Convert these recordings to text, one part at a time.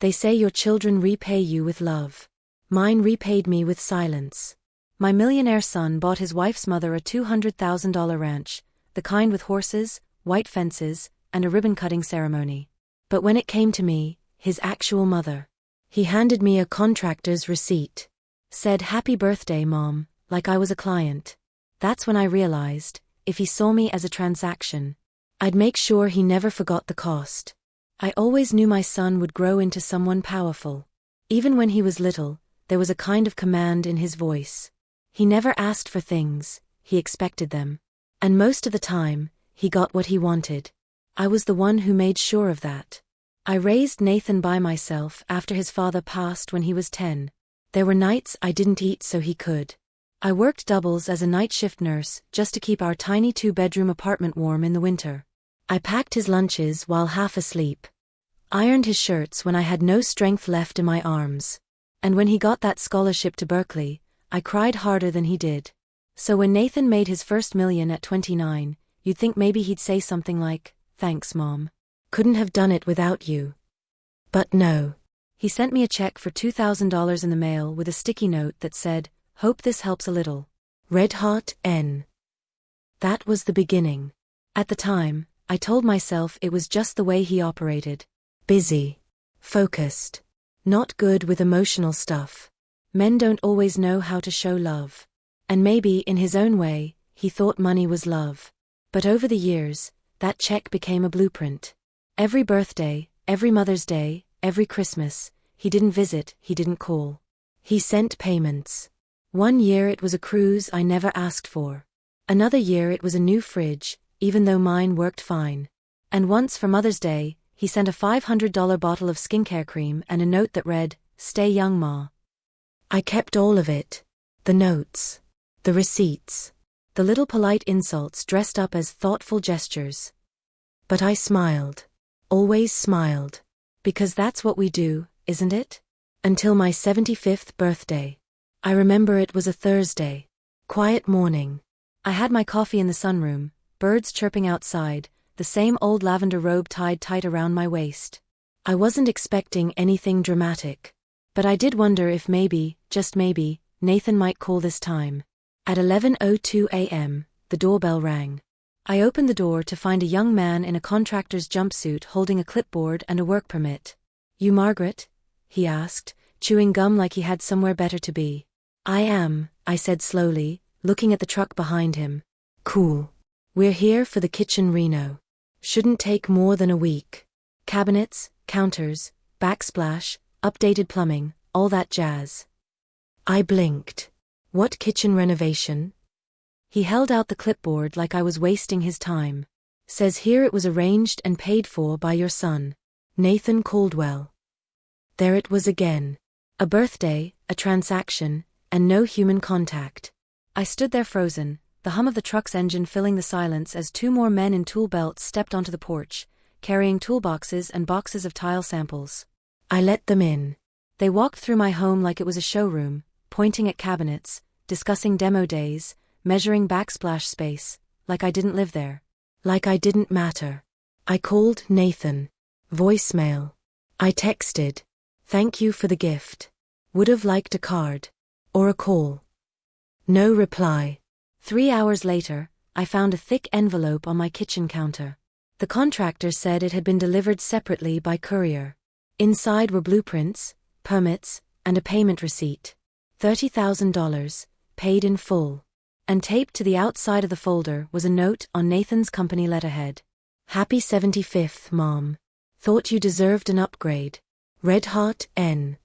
They say your children repay you with love. Mine repaid me with silence. My millionaire son bought his wife's mother a $200,000 ranch, the kind with horses, white fences, and a ribbon-cutting ceremony. But when it came to me, his actual mother, he handed me a contractor's receipt. Said, "Happy birthday, Mom," like I was a client. That's when I realized, if he saw me as a transaction, I'd make sure he never forgot the cost. I always knew my son would grow into someone powerful. Even when he was little, there was a kind of command in his voice. He never asked for things, he expected them. And most of the time, he got what he wanted. I was the one who made sure of that. I raised Nathan by myself after his father passed when he was 10. There were nights I didn't eat so he could. I worked doubles as a night shift nurse just to keep our tiny 2-bedroom apartment warm in the winter. I packed his lunches while half asleep. Ironed his shirts when I had no strength left in my arms. And when he got that scholarship to Berkeley, I cried harder than he did. So when Nathan made his first million at 29, you'd think maybe he'd say something like, "Thanks, Mom. Couldn't have done it without you." But no. He sent me a check for $2,000 in the mail with a sticky note that said, "Hope this helps a little. Red Heart N." That was the beginning. At the time, I told myself it was just the way he operated. Busy. Focused. Not good with emotional stuff. Men don't always know how to show love. And maybe, in his own way, he thought money was love. But over the years, that check became a blueprint. Every birthday, every Mother's Day, every Christmas, he didn't visit, he didn't call. He sent payments. One year it was a cruise I never asked for. Another year it was a new fridge, even though mine worked fine. And once for Mother's Day, he sent a $500 bottle of skincare cream and a note that read, "Stay young, Ma." I kept all of it. The notes. The receipts. The little polite insults dressed up as thoughtful gestures. But I smiled. Always smiled. Because that's what we do, isn't it? Until my 75th birthday. I remember it was a Thursday. Quiet morning. I had my coffee in the sunroom, birds chirping outside, the same old lavender robe tied tight around my waist. I wasn't expecting anything dramatic. But I did wonder if maybe, just maybe, Nathan might call this time. At 11:02 a.m., the doorbell rang. I opened the door to find a young man in a contractor's jumpsuit holding a clipboard and a work permit. "You Margaret?" he asked, chewing gum like he had somewhere better to be. "I am," I said slowly, looking at the truck behind him. "Cool. We're here for the kitchen reno. Shouldn't take more than a week. Cabinets, counters, backsplash, updated plumbing, all that jazz." I blinked. "What kitchen renovation?" He held out the clipboard like I was wasting his time. "Says here it was arranged and paid for by your son, Nathan Caldwell." There it was again. A birthday, a transaction, and no human contact. I stood there frozen, the hum of the truck's engine filling the silence as 2 more men in tool belts stepped onto the porch, carrying toolboxes and boxes of tile samples. I let them in. They walked through my home like it was a showroom, pointing at cabinets, discussing demo days, measuring backsplash space, like I didn't live there. Like I didn't matter. I called Nathan. Voicemail. I texted. "Thank you for the gift. Would've liked a card. Or a call." No reply. 3 hours later, I found a thick envelope on my kitchen counter. The contractor said it had been delivered separately by courier. Inside were blueprints, permits, and a payment receipt. $30,000, paid in full. And taped to the outside of the folder was a note on Nathan's company letterhead. "Happy 75th, Mom. Thought you deserved an upgrade. Red Heart N."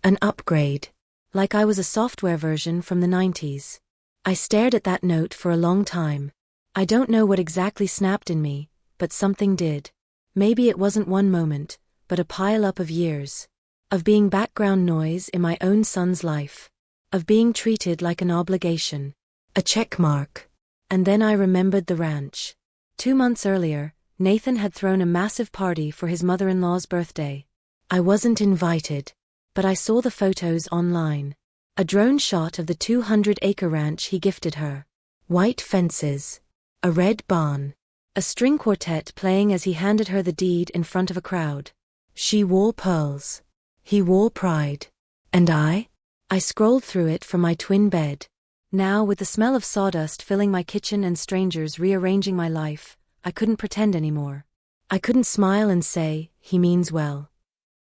An upgrade. Like I was a software version from the 90s. I stared at that note for a long time. I don't know what exactly snapped in me, but something did. Maybe it wasn't one moment, but a pile-up of years. Of being background noise in my own son's life. Of being treated like an obligation. A check mark. And then I remembered the ranch. 2 months earlier, Nathan had thrown a massive party for his mother-in-law's birthday. I wasn't invited. But I saw the photos online. A drone shot of the 200-acre ranch he gifted her. White fences. A red barn. A string quartet playing as he handed her the deed in front of a crowd. She wore pearls. He wore pride. And I? I scrolled through it from my twin bed. Now, with the smell of sawdust filling my kitchen and strangers rearranging my life, I couldn't pretend anymore. I couldn't smile and say, he means well.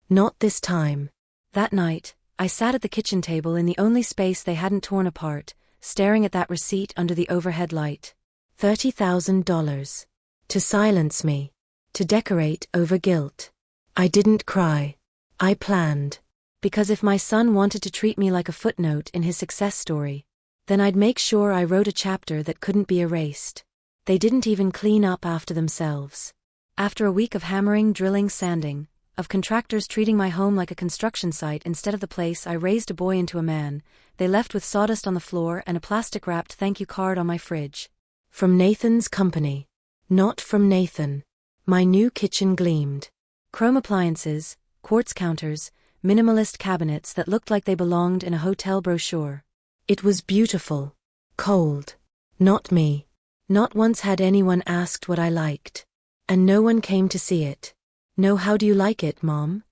Not this time. That night, I sat at the kitchen table in the only space they hadn't torn apart, staring at that receipt under the overhead light. $30,000. To silence me. To decorate over guilt. I didn't cry. I planned. Because if my son wanted to treat me like a footnote in his success story, then I'd make sure I wrote a chapter that couldn't be erased. They didn't even clean up after themselves. After a week of hammering, drilling, sanding, of contractors treating my home like a construction site instead of the place I raised a boy into a man, they left with sawdust on the floor and a plastic-wrapped thank you card on my fridge. From Nathan's company. Not from Nathan. My new kitchen gleamed. Chrome appliances, quartz counters, minimalist cabinets that looked like they belonged in a hotel brochure. It was beautiful. Cold. Not me. Not once had anyone asked what I liked. And no one came to see it. No how do you like it, Mom?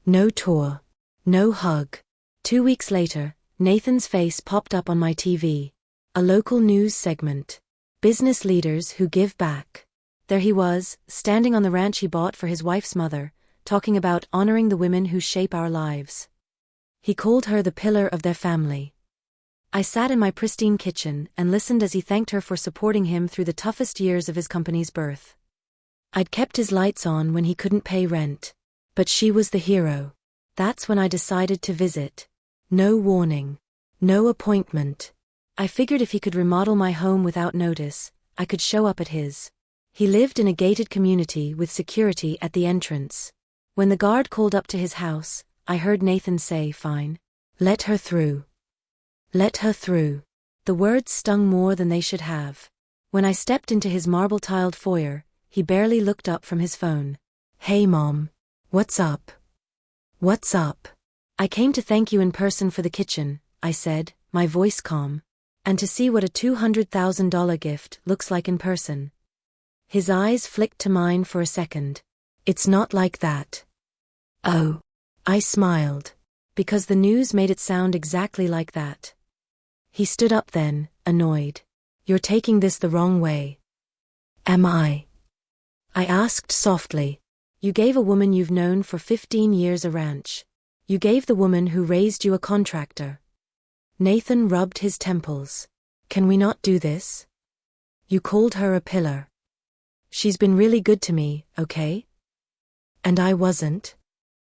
No tour. No hug. 2 weeks later, Nathan's face popped up on my TV. A local news segment. Business leaders who give back. There he was, standing on the ranch he bought for his wife's mother, talking about honoring the women who shape our lives. He called her the pillar of their family. I sat in my pristine kitchen and listened as he thanked her for supporting him through the toughest years of his company's birth. I'd kept his lights on when he couldn't pay rent. But she was the hero. That's when I decided to visit. No warning. No appointment. I figured if he could remodel my home without notice, I could show up at his. He lived in a gated community with security at the entrance. When the guard called up to his house, I heard Nathan say, "Fine. Let her through." Let her through. The words stung more than they should have. When I stepped into his marble-tiled foyer, he barely looked up from his phone. "Hey Mom. What's up?" "What's up?" "I came to thank you in person for the kitchen," I said, my voice calm. "And to see what a $200,000 gift looks like in person." His eyes flicked to mine for a second. "It's not like that." "Oh." I smiled. Because the news made it sound exactly like that. He stood up then, annoyed. "You're taking this the wrong way." "Am I?" I asked softly. "You gave a woman you've known for 15 years a ranch. You gave the woman who raised you a contractor." Nathan rubbed his temples. "Can we not do this? You called her a pillar. She's been really good to me, okay? And I wasn't?"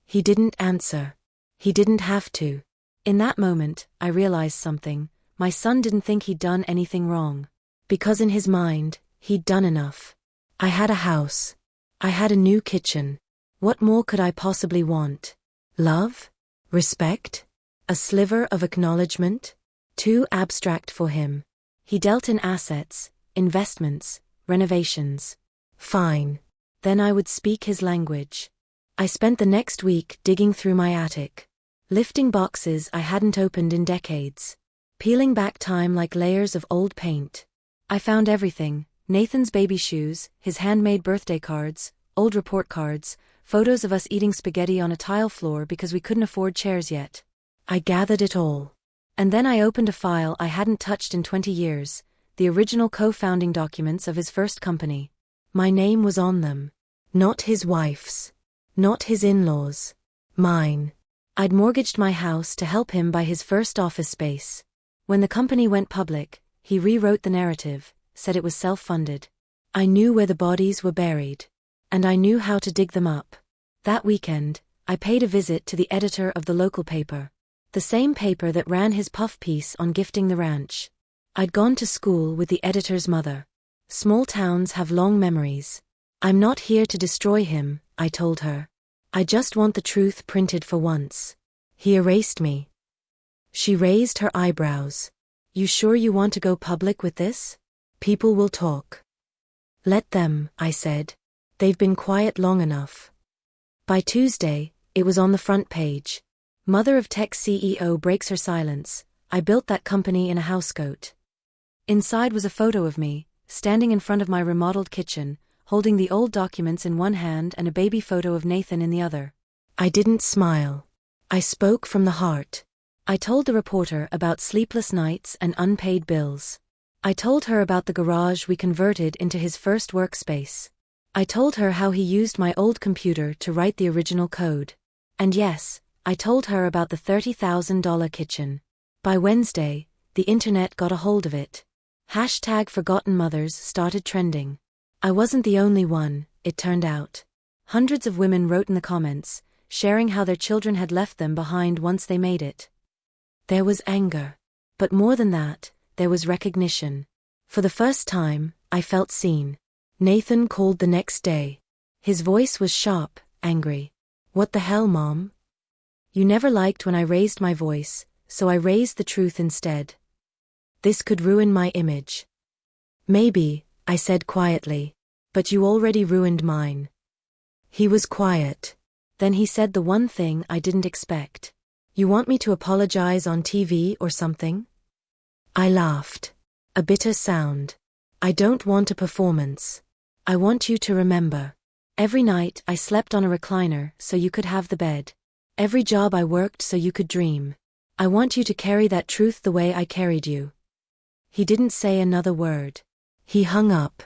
He didn't answer. He didn't have to. In that moment, I realized something. My son didn't think he'd done anything wrong. Because in his mind, he'd done enough. I had a house. I had a new kitchen. What more could I possibly want? Love? Respect? A sliver of acknowledgement? Too abstract for him. He dealt in assets, investments, renovations. Fine. Then I would speak his language. I spent the next week digging through my attic. Lifting boxes I hadn't opened in decades. Peeling back time like layers of old paint. I found everything. Nathan's baby shoes, his handmade birthday cards, old report cards, photos of us eating spaghetti on a tile floor because we couldn't afford chairs yet. I gathered it all. And then I opened a file I hadn't touched in 20 years, the original co-founding documents of his first company. My name was on them. Not his wife's. Not his in-laws. Mine. I'd mortgaged my house to help him buy his first office space. When the company went public, he rewrote the narrative, said it was self-funded. I knew where the bodies were buried. And I knew how to dig them up. That weekend, I paid a visit to the editor of the local paper. The same paper that ran his puff piece on gifting the ranch. I'd gone to school with the editor's mother. Small towns have long memories. "I'm not here to destroy him," I told her. "I just want the truth printed for once." He erased me. She raised her eyebrows. "You sure you want to go public with this? People will talk." "Let them," I said. "They've been quiet long enough." By Tuesday, it was on the front page. Mother of tech CEO breaks her silence. I built that company in a housecoat. Inside was a photo of me, standing in front of my remodeled kitchen, holding the old documents in one hand and a baby photo of Nathan in the other. I didn't smile. I spoke from the heart. I told the reporter about sleepless nights and unpaid bills. I told her about the garage we converted into his first workspace. I told her how he used my old computer to write the original code. And yes, I told her about the $30,000 kitchen. By Wednesday, the internet got a hold of it. #ForgottenMothers started trending. I wasn't the only one, it turned out. Hundreds of women wrote in the comments, sharing how their children had left them behind once they made it. There was anger. But more than that, there was recognition. For the first time, I felt seen. Nathan called the next day. His voice was sharp, angry. "What the hell, Mom? You never liked when I raised my voice, so I raised the truth instead. This could ruin my image." "Maybe," I said quietly. "But you already ruined mine." He was quiet. Then he said the one thing I didn't expect. "You want me to apologize on TV or something?" I laughed. A bitter sound. "I don't want a performance. I want you to remember. Every night I slept on a recliner so you could have the bed. Every job I worked so you could dream. I want you to carry that truth the way I carried you." He didn't say another word. He hung up.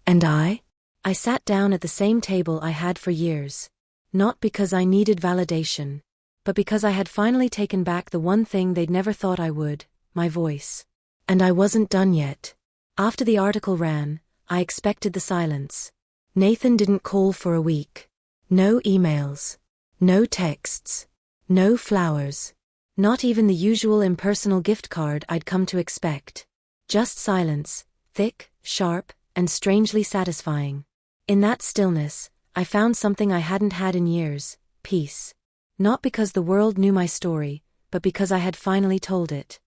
And I sat down at the same table I had for years. Not because I needed validation, but because I had finally taken back the one thing they'd never thought I would, my voice. And I wasn't done yet. After the article ran, I expected the silence. Nathan didn't call for a week. No emails. No texts. No flowers. Not even the usual impersonal gift card I'd come to expect. Just silence, thick, sharp, and strangely satisfying. In that stillness, I found something I hadn't had in years, peace. Not because the world knew my story, but because I had finally told it.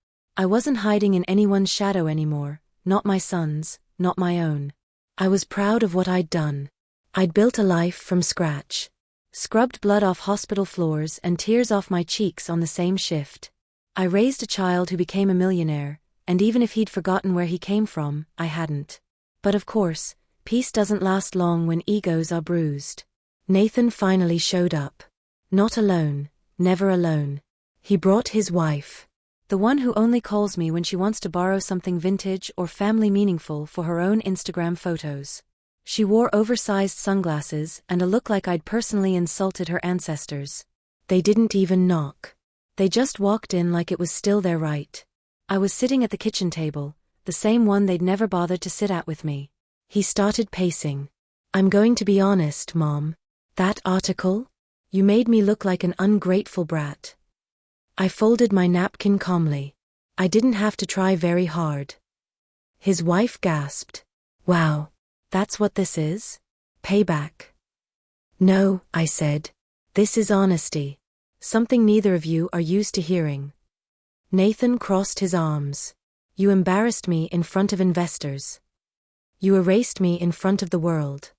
I wasn't hiding in anyone's shadow anymore, not my son's, not my own. I was proud of what I'd done. I'd built a life from scratch. Scrubbed blood off hospital floors and tears off my cheeks on the same shift. I raised a child who became a millionaire, and even if he'd forgotten where he came from, I hadn't. But of course, peace doesn't last long when egos are bruised. Nathan finally showed up. Not alone, never alone. He brought his wife. The one who only calls me when she wants to borrow something vintage or family meaningful for her own Instagram photos. She wore oversized sunglasses and a look like I'd personally insulted her ancestors. They didn't even knock. They just walked in like it was still their right. I was sitting at the kitchen table, the same one they'd never bothered to sit at with me. He started pacing. "I'm going to be honest, Mom. That article? You made me look like an ungrateful brat." I folded my napkin calmly. I didn't have to try very hard. His wife gasped. "Wow. That's what this is? Payback?" "No," I said. "This is honesty. Something neither of you are used to hearing." Nathan crossed his arms. "You embarrassed me in front of investors. You erased me in front of the world."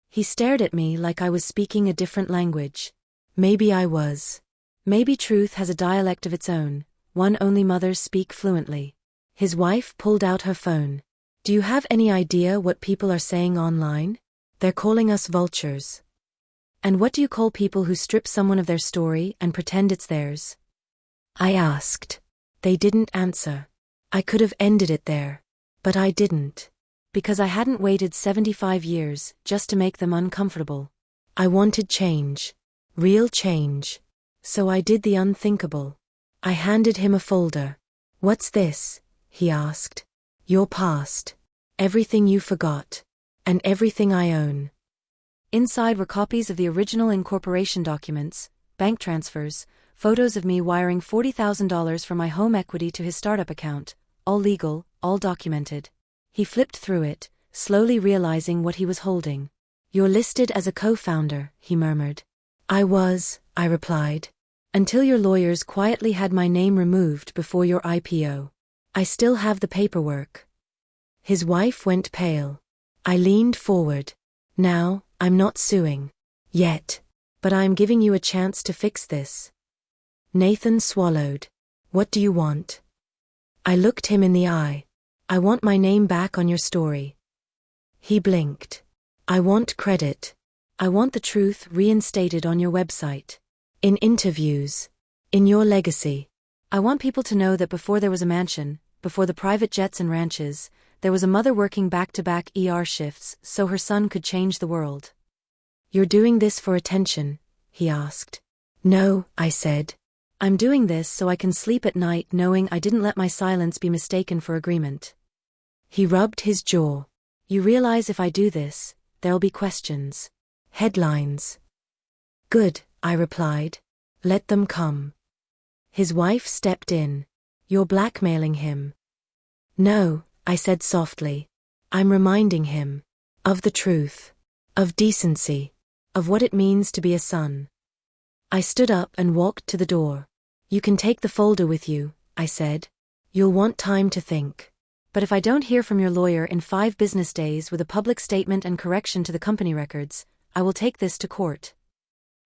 He stared at me like I was speaking a different language. Maybe I was. Maybe truth has a dialect of its own, one only mothers speak fluently. His wife pulled out her phone. "Do you have any idea what people are saying online? They're calling us vultures." "And what do you call people who strip someone of their story and pretend it's theirs?" I asked. They didn't answer. I could have ended it there. But I didn't. Because I hadn't waited 75 years just to make them uncomfortable. I wanted change. Real change. So I did the unthinkable. I handed him a folder. "What's this?" he asked. "Your past. Everything you forgot. And everything I own." Inside were copies of the original incorporation documents, bank transfers, photos of me wiring $40,000 from my home equity to his startup account, all legal, all documented. He flipped through it, slowly realizing what he was holding. "You're listed as a co-founder," he murmured. "I was," I replied. "Until your lawyers quietly had my name removed before your IPO. I still have the paperwork." His wife went pale. I leaned forward. "Now, I'm not suing. Yet. But I'm giving you a chance to fix this." Nathan swallowed. "What do you want?" I looked him in the eye. "I want my name back on your story." He blinked. I want credit. I want the truth reinstated on your website. In interviews. In your legacy. I want people to know that before there was a mansion, before the private jets and ranches, there was a mother working back-to-back ER shifts so her son could change the world. You're doing this for attention, he asked. No, I said. I'm doing this so I can sleep at night knowing I didn't let my silence be mistaken for agreement. He rubbed his jaw. You realize if I do this, there'll be questions. Headlines. Good, I replied. Let them come. His wife stepped in. You're blackmailing him. No, I said softly. I'm reminding him. Of the truth. Of decency. Of what it means to be a son. I stood up and walked to the door. You can take the folder with you, I said. You'll want time to think. But if I don't hear from your lawyer in 5 business days with a public statement and correction to the company records, I will take this to court.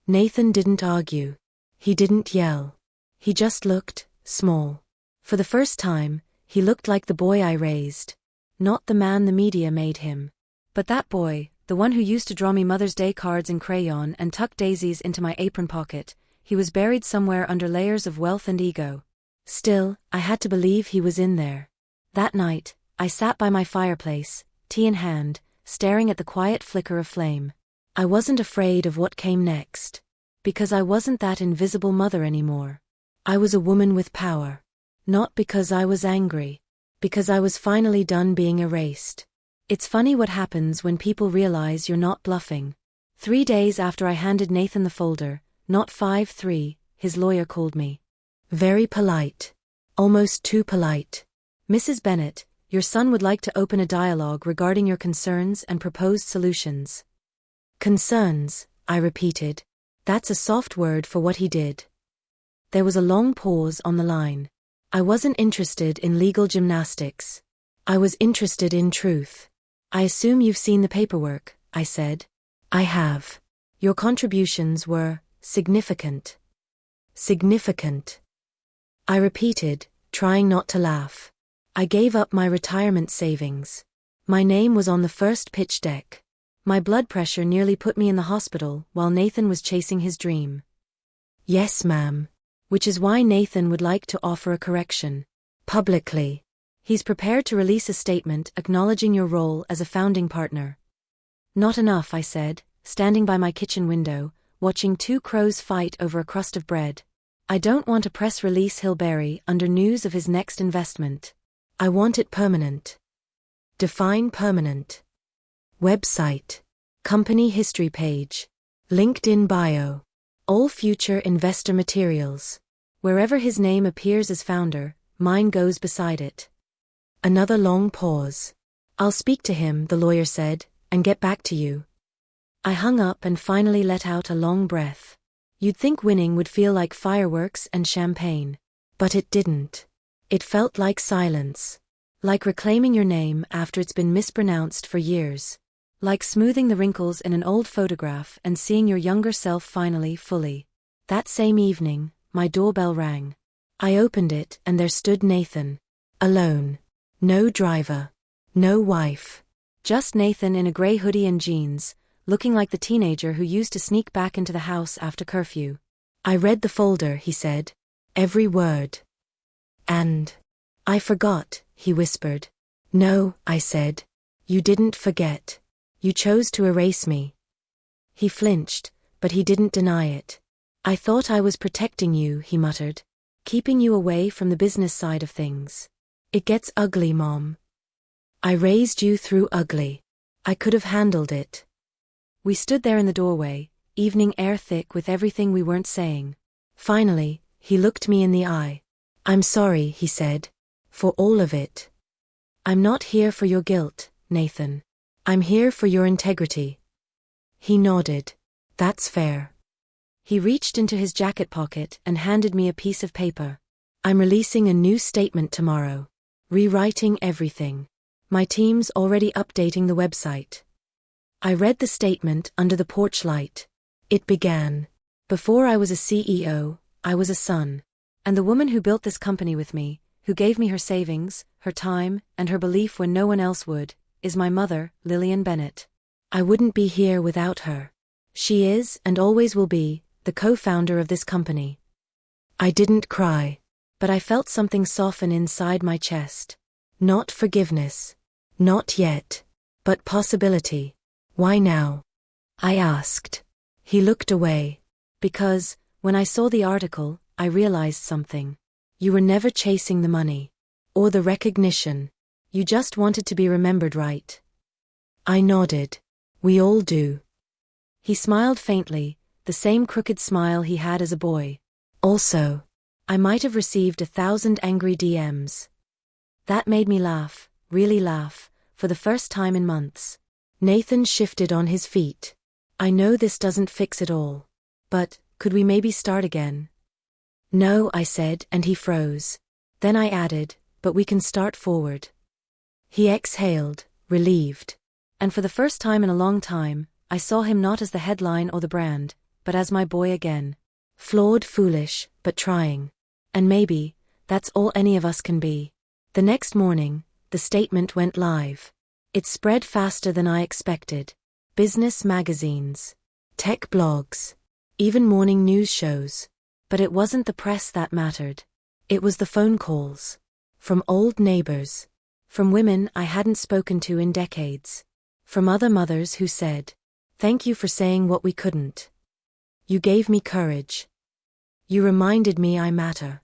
Nathan didn't argue. He didn't yell. He just looked small. For the first time, he looked like the boy I raised. Not the man the media made him. But that boy, the one who used to draw me Mother's Day cards in crayon and tuck daisies into my apron pocket, he was buried somewhere under layers of wealth and ego. Still, I had to believe he was in there. That night, I sat by my fireplace, tea in hand, staring at the quiet flicker of flame. I wasn't afraid of what came next. Because I wasn't that invisible mother anymore. I was a woman with power. Not because I was angry. Because I was finally done being erased. It's funny what happens when people realize you're not bluffing. 3 days after I handed Nathan the folder, not 5-3, his lawyer called me. Very polite. Almost too polite. Mrs. Bennett, your son would like to open a dialogue regarding your concerns and proposed solutions. Concerns, I repeated. That's a soft word for what he did. There was a long pause on the line. I wasn't interested in legal gymnastics. I was interested in truth. I assume you've seen the paperwork, I said. I have. Your contributions were significant. Significant. I repeated, trying not to laugh. I gave up my retirement savings. My name was on the first pitch deck. My blood pressure nearly put me in the hospital while Nathan was chasing his dream. Yes, ma'am. Which is why Nathan would like to offer a correction. Publicly. He's prepared to release a statement acknowledging your role as a founding partner. Not enough, I said, standing by my kitchen window, watching 2 crows fight over a crust of bread. I don't want a press release he'll bury under news of his next investment. I want it permanent. Define permanent. Website. Company history page. LinkedIn bio. All future investor materials. Wherever his name appears as founder, mine goes beside it. Another long pause. I'll speak to him, the lawyer said, and get back to you. I hung up and finally let out a long breath. You'd think winning would feel like fireworks and champagne. But it didn't. It felt like silence. Like reclaiming your name after it's been mispronounced for years. Like smoothing the wrinkles in an old photograph and seeing your younger self finally fully. That same evening, my doorbell rang. I opened it and there stood Nathan. Alone. No driver. No wife. Just Nathan in a gray hoodie and jeans, looking like the teenager who used to sneak back into the house after curfew. I read the folder, he said. Every word. And I forgot, he whispered. No, I said. You didn't forget. You chose to erase me. He flinched, but he didn't deny it. I thought I was protecting you, he muttered. Keeping you away from the business side of things. It gets ugly, Mom. I raised you through ugly. I could have handled it. We stood there in the doorway, evening air thick with everything we weren't saying. Finally, he looked me in the eye. I'm sorry, he said. For all of it. I'm not here for your guilt, Nathan. I'm here for your integrity. He nodded. That's fair. He reached into his jacket pocket and handed me a piece of paper. I'm releasing a new statement tomorrow. Rewriting everything. My team's already updating the website. I read the statement under the porch light. It began. Before I was a CEO, I was a son. And the woman who built this company with me, who gave me her savings, her time, and her belief when no one else would, is my mother, Lillian Bennett. I wouldn't be here without her. She is, and always will be, the co-founder of this company. I didn't cry, but I felt something soften inside my chest. Not forgiveness. Not yet. But possibility. Why now? I asked. He looked away. Because, when I saw the article, I realized something. You were never chasing the money. Or the recognition. You just wanted to be remembered, right? I nodded. We all do. He smiled faintly, the same crooked smile he had as a boy. Also, I might have received 1,000 angry DMs. That made me laugh, really laugh, for the first time in months. Nathan shifted on his feet. I know this doesn't fix it all. But, could we maybe start again? No, I said, and he froze. Then I added, but we can start forward. He exhaled, relieved. And for the first time in a long time, I saw him not as the headline or the brand, but as my boy again. Flawed, foolish, but trying. And maybe, that's all any of us can be. The next morning, the statement went live. It spread faster than I expected. Business magazines, tech blogs, even morning news shows. But it wasn't the press that mattered. It was the phone calls. From old neighbors. From women I hadn't spoken to in decades. From other mothers who said, "Thank you for saying what we couldn't. You gave me courage. You reminded me I matter."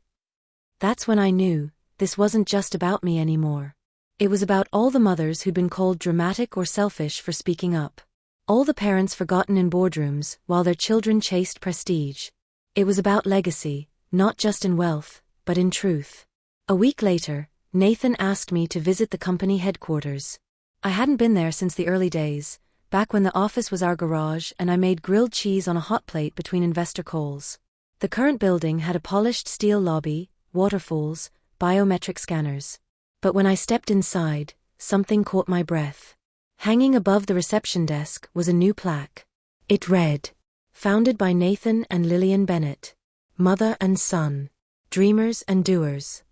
That's when I knew, this wasn't just about me anymore. It was about all the mothers who'd been called dramatic or selfish for speaking up. All the parents forgotten in boardrooms while their children chased prestige. It was about legacy, not just in wealth, but in truth. A week later, Nathan asked me to visit the company headquarters. I hadn't been there since the early days, back when the office was our garage and I made grilled cheese on a hot plate between investor calls. The current building had a polished steel lobby, waterfalls, biometric scanners. But when I stepped inside, something caught my breath. Hanging above the reception desk was a new plaque. It read, "Founded by Nathan and Lillian Bennett. Mother and son. Dreamers and doers."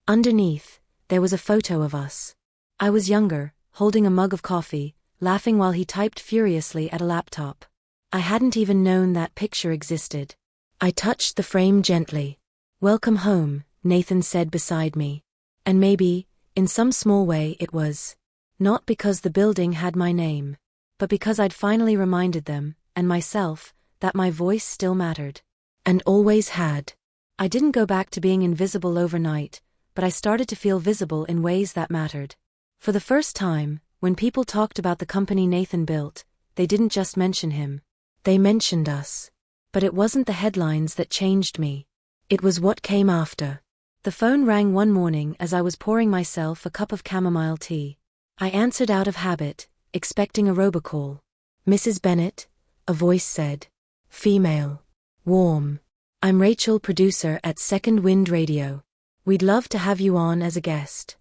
Underneath, there was a photo of us. I was younger, holding a mug of coffee, laughing while he typed furiously at a laptop. I hadn't even known that picture existed. I touched the frame gently. "Welcome home," Nathan said beside me. And maybe, in some small way it was. Not because the building had my name, but because I'd finally reminded them, and myself, that my voice still mattered. And always had. I didn't go back to being invisible overnight, but I started to feel visible in ways that mattered. For the first time, when people talked about the company Nathan built, they didn't just mention him. They mentioned us. But it wasn't the headlines that changed me. It was what came after. The phone rang one morning as I was pouring myself a cup of chamomile tea. I answered out of habit, expecting a robocall. "Mrs. Bennett," a voice said. Female. Warm. "I'm Rachel, producer at Second Wind Radio. We'd love to have you on as a guest."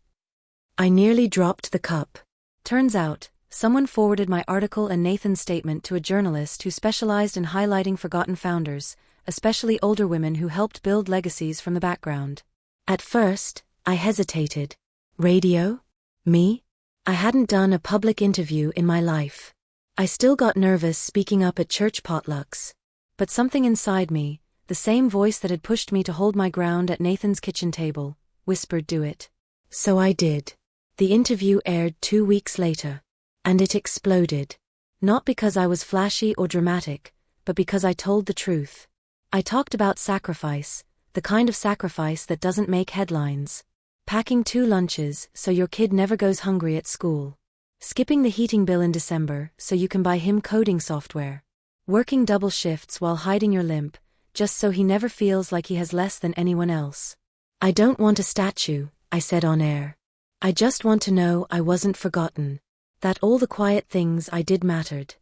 I nearly dropped the cup. Turns out, someone forwarded my article and Nathan's statement to a journalist who specialized in highlighting forgotten founders, especially older women who helped build legacies from the background. At first, I hesitated. Radio? Me? I hadn't done a public interview in my life. I still got nervous speaking up at church potlucks. But something inside me, the same voice that had pushed me to hold my ground at Nathan's kitchen table, whispered, "Do it." So I did. The interview aired 2 weeks later. And it exploded. Not because I was flashy or dramatic, but because I told the truth. I talked about sacrifice, the kind of sacrifice that doesn't make headlines. Packing 2 lunches so your kid never goes hungry at school. Skipping the heating bill in December so you can buy him coding software. Working double shifts while hiding your limp, just so he never feels like he has less than anyone else. "I don't want a statue," I said on air. "I just want to know I wasn't forgotten. That all the quiet things I did mattered."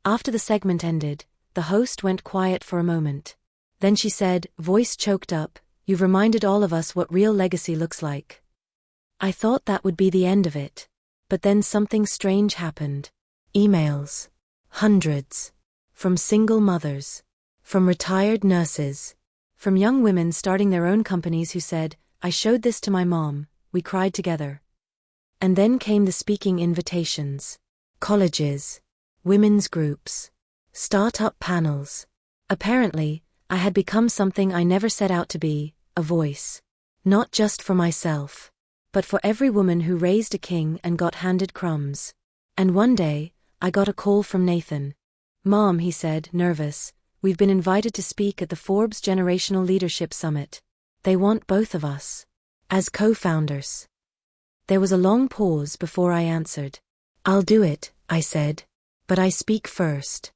After the segment ended, the host went quiet for a moment. Then she said, voice choked up, "You've reminded all of us what real legacy looks like." I thought that would be the end of it. But then something strange happened. Emails. Hundreds. From single mothers. From retired nurses. From young women starting their own companies who said, "I showed this to my mom, we cried together." And then came the speaking invitations. Colleges. women's groups, startup panels. Apparently, I had become something I never set out to be, a voice. Not just for myself, but for every woman who raised a king and got handed crumbs. And one day, I got a call from Nathan. "Mom," he said, nervous, "we've been invited to speak at the Forbes Generational Leadership Summit. They want both of us as co-founders." There was a long pause before I answered. "I'll do it," I said. "But I speak first."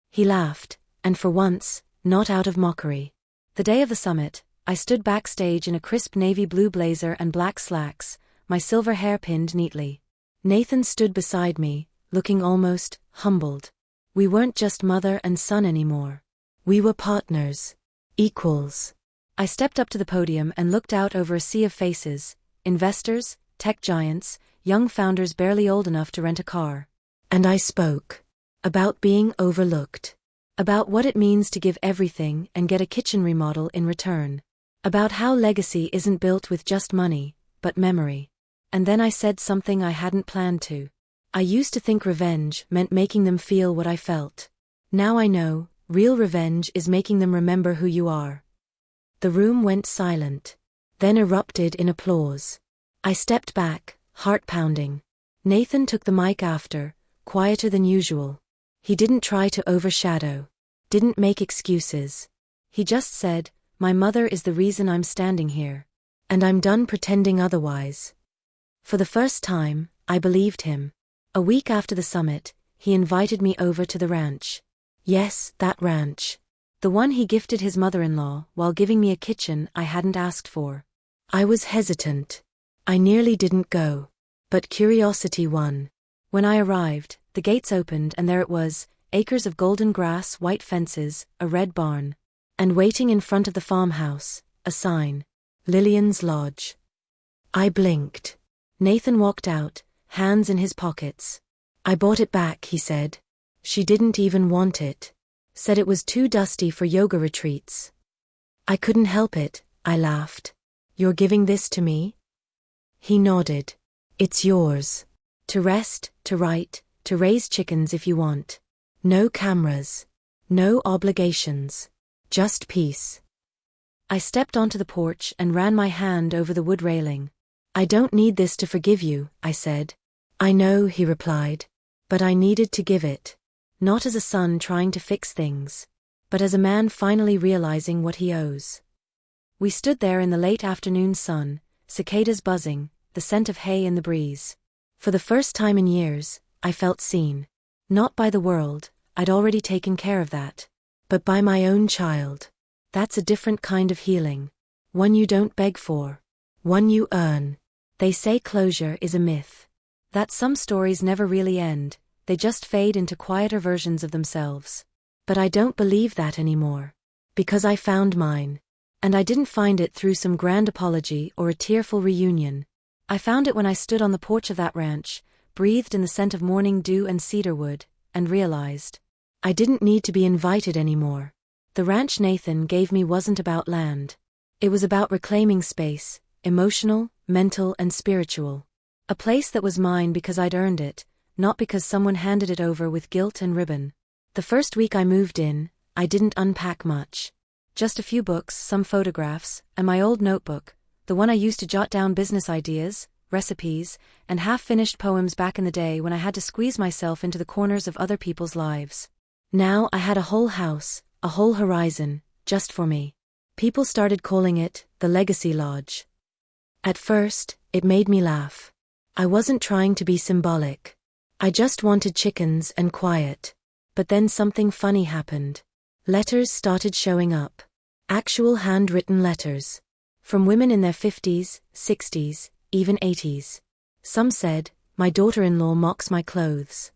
He laughed, and for once, not out of mockery. The day of the summit, I stood backstage in a crisp navy blue blazer and black slacks, my silver hair pinned neatly. Nathan stood beside me, looking almost humbled. We weren't just mother and son anymore. We were partners. Equals. I stepped up to the podium and looked out over a sea of faces, investors, tech giants, young founders barely old enough to rent a car. And I spoke. About being overlooked. About what it means to give everything and get a kitchen remodel in return. About how legacy isn't built with just money, but memory. And then I said something I hadn't planned to. I used to think revenge meant making them feel what I felt. Now I know, real revenge is making them remember who you are. The room went silent. Then erupted in applause. I stepped back, heart pounding. Nathan took the mic after, quieter than usual. He didn't try to overshadow. Didn't make excuses. He just said, "My mother is the reason I'm standing here. And I'm done pretending otherwise." For the first time, I believed him. A week after the summit, he invited me over to the ranch. Yes, that ranch. The one he gifted his mother-in-law while giving me a kitchen I hadn't asked for. I was hesitant. I nearly didn't go. But curiosity won. When I arrived, the gates opened and there it was, acres of golden grass, white fences, a red barn. And waiting in front of the farmhouse, a sign. Lillian's Lodge. I blinked. Nathan walked out, hands in his pockets. "I bought it back," he said. "She didn't even want it. Said it was too dusty for yoga retreats." I couldn't help it, I laughed. "You're giving this to me?" He nodded. "It's yours. To rest, to write, to raise chickens if you want. No cameras. No obligations. Just peace." I stepped onto the porch and ran my hand over the wood railing. "I don't need this to forgive you," I said. "I know," he replied. "But I needed to give it. Not as a son trying to fix things, but as a man finally realizing what he owes." We stood there in the late afternoon sun, cicadas buzzing, the scent of hay in the breeze. For the first time in years, I felt seen. Not by the world, I'd already taken care of that. But by my own child. That's a different kind of healing. One you don't beg for. One you earn. They say closure is a myth. That some stories never really end, they just fade into quieter versions of themselves. But I don't believe that anymore. Because I found mine. And I didn't find it through some grand apology or a tearful reunion. I found it when I stood on the porch of that ranch, breathed in the scent of morning dew and cedarwood, and realized I didn't need to be invited anymore. The ranch Nathan gave me wasn't about land. It was about reclaiming space, emotional, mental, and spiritual. A place that was mine because I'd earned it, not because someone handed it over with guilt and ribbon. The first week I moved in, I didn't unpack much. Just a few books, some photographs, and my old notebook, the one I used to jot down business ideas, recipes, and half-finished poems back in the day when I had to squeeze myself into the corners of other people's lives. Now I had a whole house, a whole horizon, just for me. People started calling it the Legacy Lodge. At first, it made me laugh. I wasn't trying to be symbolic. I just wanted chickens and quiet. But then something funny happened. Letters started showing up. Actual handwritten letters. From women in their 50s, 60s, even 80s. Some said, "My daughter-in-law mocks my clothes."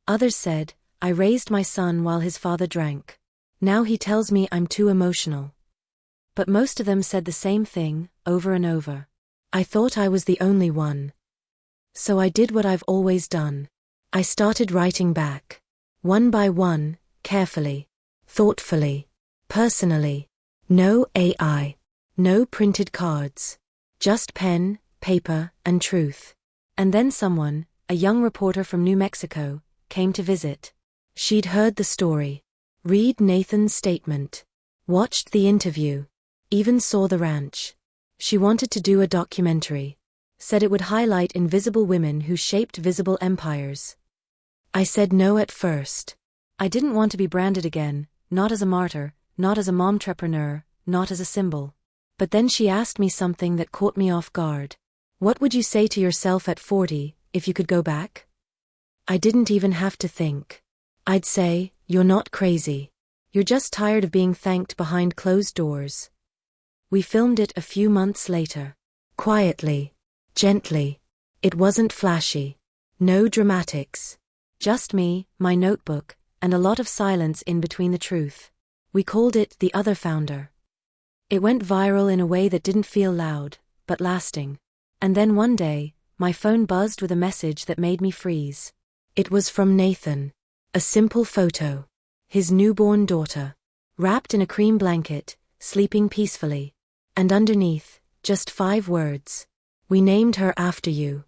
Others said, "I raised my son while his father drank. Now he tells me I'm too emotional." But most of them said the same thing, over and over. I thought I was the only one. So I did what I've always done. I started writing back. One by one, carefully, thoughtfully, personally. No AI. No printed cards. Just pen, paper, and truth. And then someone, a young reporter from New Mexico, came to visit. She'd heard the story, read Nathan's statement, watched the interview, even saw the ranch. She wanted to do a documentary. Said it would highlight invisible women who shaped visible empires. I said no at first. I didn't want to be branded again, not as a martyr, not as a momtrepreneur, not as a symbol. But then she asked me something that caught me off guard. What would you say to yourself at 40, if you could go back? I didn't even have to think. I'd say, you're not crazy. You're just tired of being thanked behind closed doors. We filmed it a few months later. Quietly. Gently. It wasn't flashy. No dramatics. Just me, my notebook, and a lot of silence in between the truth. We called it The Other Founder. It went viral in a way that didn't feel loud, but lasting. And then one day, my phone buzzed with a message that made me freeze. It was from Nathan. A simple photo. His newborn daughter. Wrapped in a cream blanket, sleeping peacefully. And underneath, just 5 words. We named her after you.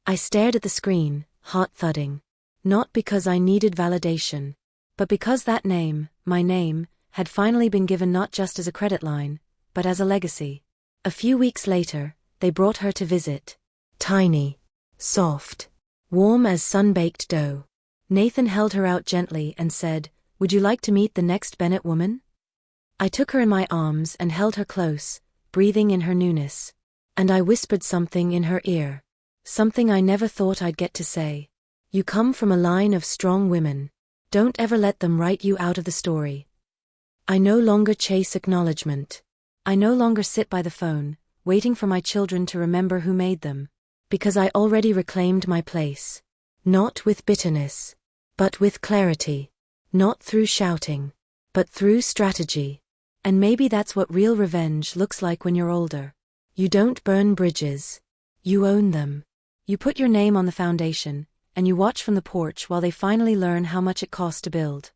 I stared at the screen, heart thudding. Not because I needed validation, but because that name, my name, had finally been given not just as a credit line, but as a legacy. A few weeks later, they brought her to visit. Tiny. Soft. Warm as sun-baked dough. Nathan held her out gently and said, "Would you like to meet the next Bennett woman?" I took her in my arms and held her close, breathing in her newness. And I whispered something in her ear. Something I never thought I'd get to say. You come from a line of strong women. Don't ever let them write you out of the story. I no longer chase acknowledgement. I no longer sit by the phone, waiting for my children to remember who made them. Because I already reclaimed my place. Not with bitterness, but with clarity. Not through shouting, but through strategy. And maybe that's what real revenge looks like when you're older. You don't burn bridges. You own them. You put your name on the foundation, and you watch from the porch while they finally learn how much it costs to build.